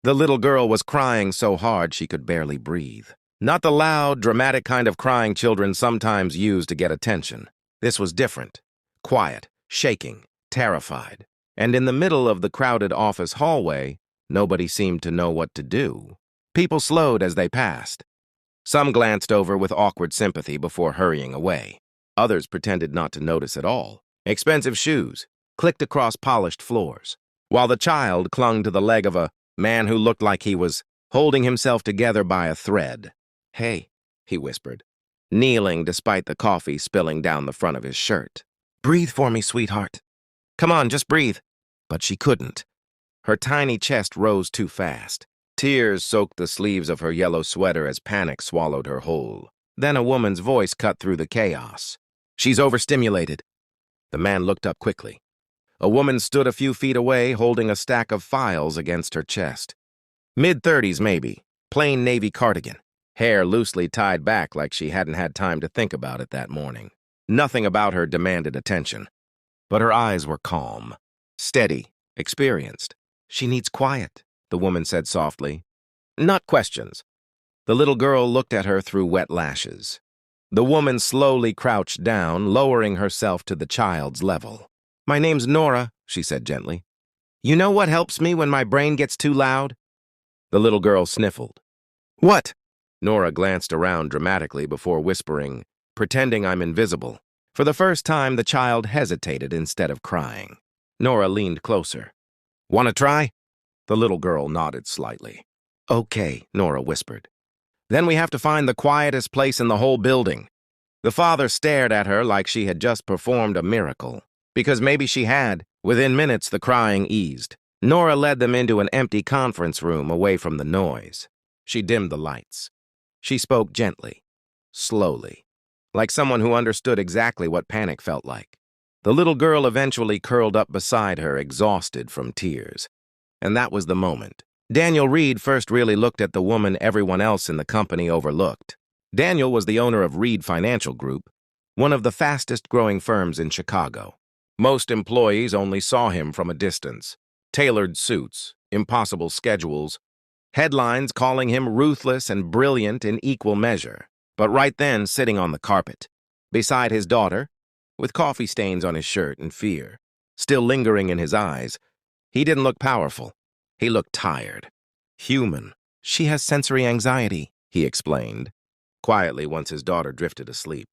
The little girl was crying so hard she could barely breathe. Not the loud, dramatic kind of crying children sometimes use to get attention. This was different. Quiet, shaking, terrified. And in the middle of the crowded office hallway, nobody seemed to know what to do. People slowed as they passed. Some glanced over with awkward sympathy before hurrying away. Others pretended not to notice at all. Expensive shoes clicked across polished floors, while the child clung to the leg of a man who looked like he was holding himself together by a thread. "Hey," he whispered, kneeling despite the coffee spilling down the front of his shirt. "Breathe for me, sweetheart. Come on, just breathe." But she couldn't. Her tiny chest rose too fast. Tears soaked the sleeves of her yellow sweater as panic swallowed her whole. Then a woman's voice cut through the chaos. "She's overstimulated." The man looked up quickly. A woman stood a few feet away, holding a stack of files against her chest. Mid-30s, maybe. Plain navy cardigan. Hair loosely tied back like she hadn't had time to think about it that morning. Nothing about her demanded attention. But her eyes were calm, steady, experienced. "She needs quiet," the woman said softly. "Not questions." The little girl looked at her through wet lashes. The woman slowly crouched down, lowering herself to the child's level. "My name's Nora," she said gently. "You know what helps me when my brain gets too loud?" The little girl sniffled. "What?" Nora glanced around dramatically before whispering, "Pretending I'm invisible." For the first time, the child hesitated instead of crying. Nora leaned closer. "Want to try?" The little girl nodded slightly. "Okay," Nora whispered. "Then we have to find the quietest place in the whole building." The father stared at her like she had just performed a miracle. Because maybe she had. Within minutes, the crying eased. Nora led them into an empty conference room away from the noise. She dimmed the lights. She spoke gently, slowly, like someone who understood exactly what panic felt like. The little girl eventually curled up beside her, exhausted from tears. And that was the moment. Daniel Reed first really looked at the woman everyone else in the company overlooked. Daniel was the owner of Reed Financial Group, one of the fastest-growing firms in Chicago. Most employees only saw him from a distance. Tailored suits, impossible schedules, headlines calling him ruthless and brilliant in equal measure. But right then, sitting on the carpet, beside his daughter, with coffee stains on his shirt and fear still lingering in his eyes, he didn't look powerful. He looked tired, human. "She has sensory anxiety," he explained, quietly once his daughter drifted asleep,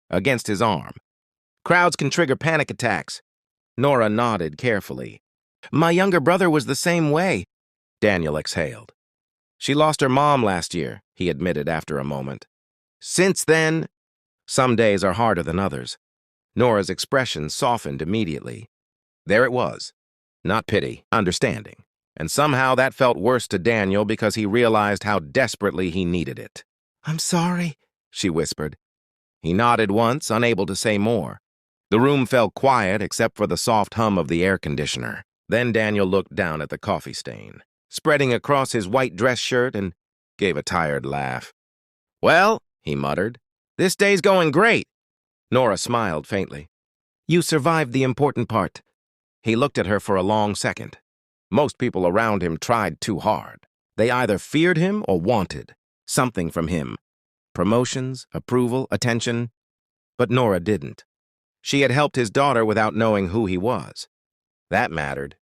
against his arm. "Crowds can trigger panic attacks." Nora nodded carefully. "My younger brother was the same way." Daniel exhaled. "She lost her mom last year," he admitted after a moment. "Since then, some days are harder than others." Nora's expression softened immediately. There it was. Not pity, understanding. And somehow that felt worse to Daniel because he realized how desperately he needed it. "I'm sorry," she whispered. He nodded once, unable to say more. The room fell quiet except for the soft hum of the air conditioner. Then Daniel looked down at the coffee stain, spreading across his white dress shirt, and gave a tired laugh. "Well," he muttered, "this day's going great." Nora smiled faintly. "You survived the important part." He looked at her for a long second. Most people around him tried too hard. They either feared him or wanted something from him. Promotions, approval, attention. But Nora didn't. She had helped his daughter without knowing who he was. That mattered,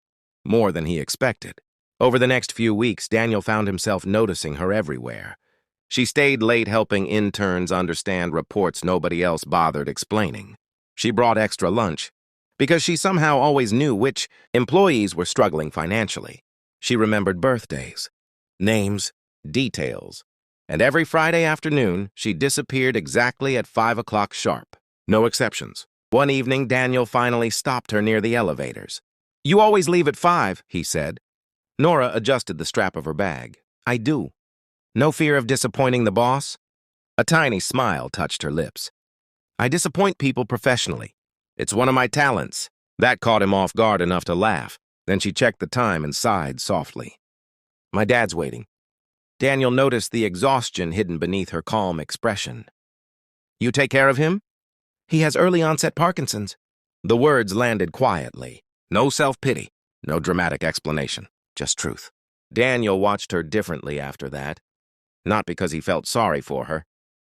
more than he expected. Over the next few weeks, Daniel found himself noticing her everywhere. She stayed late helping interns understand reports nobody else bothered explaining. She brought extra lunch, because she somehow always knew which employees were struggling financially. She remembered birthdays, names, details, and every Friday afternoon, she disappeared exactly at 5 o'clock sharp. No exceptions. One evening, Daniel finally stopped her near the elevators. "You always leave at 5, he said. Nora adjusted the strap of her bag. "I do." "No fear of disappointing the boss?" A tiny smile touched her lips. "I disappoint people professionally. It's one of my talents." That caught him off guard enough to laugh. Then she checked the time and sighed softly. "My dad's waiting." Daniel noticed the exhaustion hidden beneath her calm expression. "You take care of him?" "He has early-onset Parkinson's." The words landed quietly. No self-pity, no dramatic explanation, just truth. Daniel watched her differently after that, not because he felt sorry for her,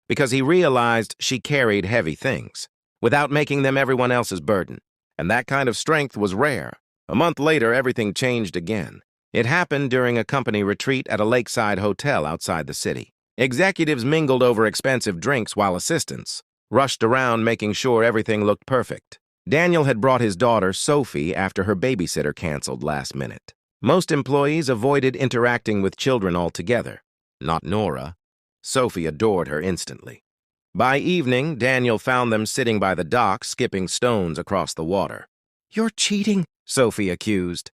because he realized she carried heavy things, without making them everyone else's burden, and that kind of strength was rare. A month later, everything changed again. It happened during a company retreat at a lakeside hotel outside the city. Executives mingled over expensive drinks while assistants rushed around making sure everything looked perfect. Daniel had brought his daughter, Sophie, after her babysitter canceled last minute. Most employees avoided interacting with children altogether. Not Nora. Sophie adored her instantly. By evening, Daniel found them sitting by the dock, skipping stones across the water. "You're cheating," Sophie accused.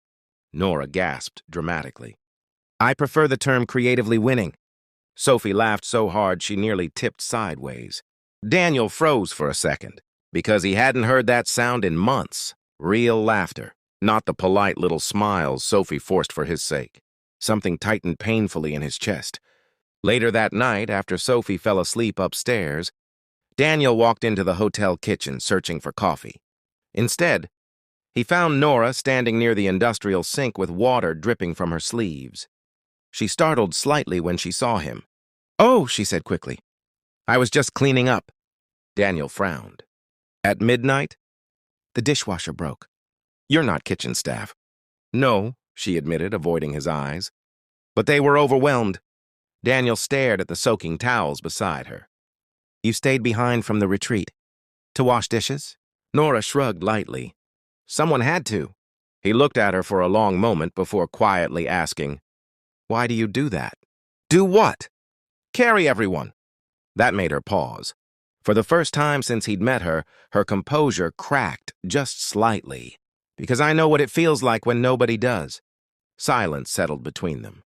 Nora gasped dramatically. "I prefer the term creatively winning." Sophie laughed so hard she nearly tipped sideways. Daniel froze for a second, because he hadn't heard that sound in months. Real laughter, not the polite little smiles Sophie forced for his sake. Something tightened painfully in his chest. Later that night, after Sophie fell asleep upstairs, Daniel walked into the hotel kitchen searching for coffee. Instead, he found Nora standing near the industrial sink with water dripping from her sleeves. She startled slightly when she saw him. "Oh," she said quickly. "I was just cleaning up." Daniel frowned. "At midnight?" "The dishwasher broke." "You're not kitchen staff." "No," she admitted, avoiding his eyes. But they were overwhelmed. Daniel stared at the soaking towels beside her. "You stayed behind from the retreat. To wash dishes?" Nora shrugged lightly. "Someone had to." He looked at her for a long moment before quietly asking, "Why do you do that?" "Do what?" "Carry everyone." That made her pause. For the first time since he'd met her, her composure cracked just slightly. "Because I know what it feels like when nobody does." Silence settled between them.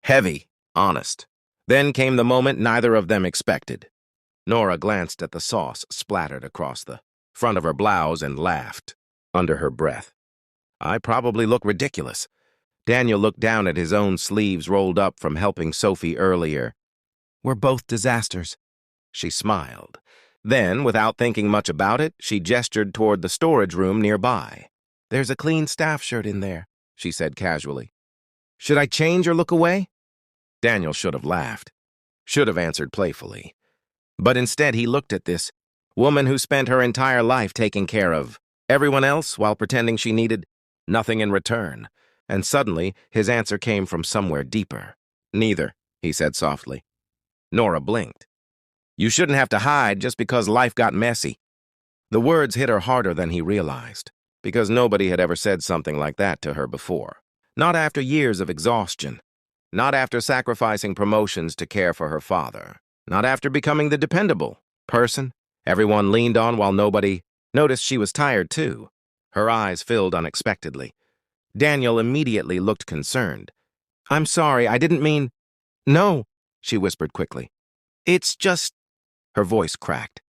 Heavy, honest. Then came the moment neither of them expected. Nora glanced at the sauce splattered across the front of her blouse and laughed under her breath. "I probably look ridiculous." Daniel looked down at his own sleeves rolled up from helping Sophie earlier. "We're both disasters." She smiled. Then, without thinking much about it, she gestured toward the storage room nearby. "There's a clean staff shirt in there," she said casually. "Should I change or look away?" Daniel should have laughed, should have answered playfully. But instead he looked at this woman who spent her entire life taking care of everyone else while pretending she needed nothing in return. And suddenly his answer came from somewhere deeper. "Neither," he said softly. Nora blinked. "You shouldn't have to hide just because life got messy." The words hit her harder than he realized, because nobody had ever said something like that to her before. Not after years of exhaustion. Not after sacrificing promotions to care for her father. Not after becoming the dependable person everyone leaned on while nobody noticed she was tired too. Her eyes filled unexpectedly. Daniel immediately looked concerned. "I'm sorry, I didn't mean—" "No," she whispered quickly. "It's just—" Her voice cracked.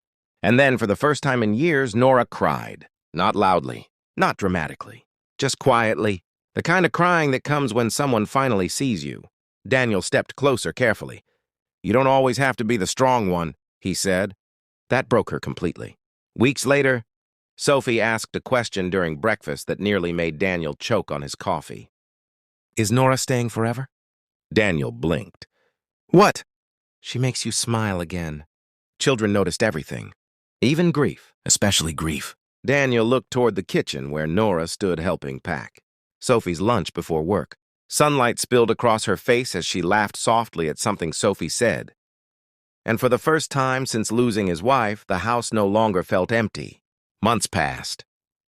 And then, for the first time in years, Nora cried. Not loudly, not dramatically, just quietly. The kind of crying that comes when someone finally sees you. Daniel stepped closer carefully. "You don't always have to be the strong one," he said. That broke her completely. Weeks later, Sophie asked a question during breakfast that nearly made Daniel choke on his coffee. "Is Nora staying forever?" Daniel blinked. "What?" "She makes you smile again." Children noticed everything, even grief, especially grief. Daniel looked toward the kitchen where Nora stood helping pack Sophie's lunch before work. Sunlight spilled across her face as she laughed softly at something Sophie said. And for the first time since losing his wife, the house no longer felt empty. Months passed.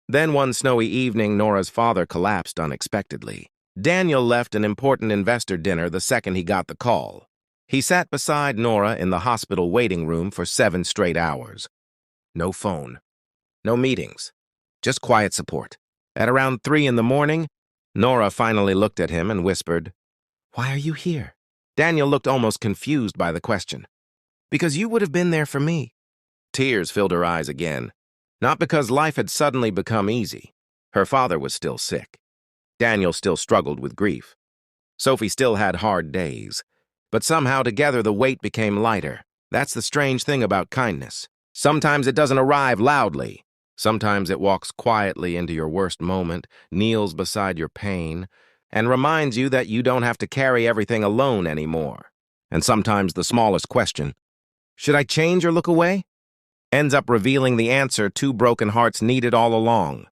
Then one snowy evening, Nora's father collapsed unexpectedly. Daniel left an important investor dinner the second he got the call. He sat beside Nora in the hospital waiting room for 7 straight hours. No phone. No meetings. Just quiet support. At around 3 in the morning, Nora finally looked at him and whispered, "Why are you here?" Daniel looked almost confused by the question. "Because you would have been there for me." Tears filled her eyes again. Not because life had suddenly become easy. Her father was still sick. Daniel still struggled with grief. Sophie still had hard days. But somehow together the weight became lighter. That's the strange thing about kindness. Sometimes it doesn't arrive loudly. Sometimes it walks quietly into your worst moment, kneels beside your pain, and reminds you that you don't have to carry everything alone anymore. And sometimes the smallest question, should I change or look away? Ends up revealing the answer two broken hearts needed all along.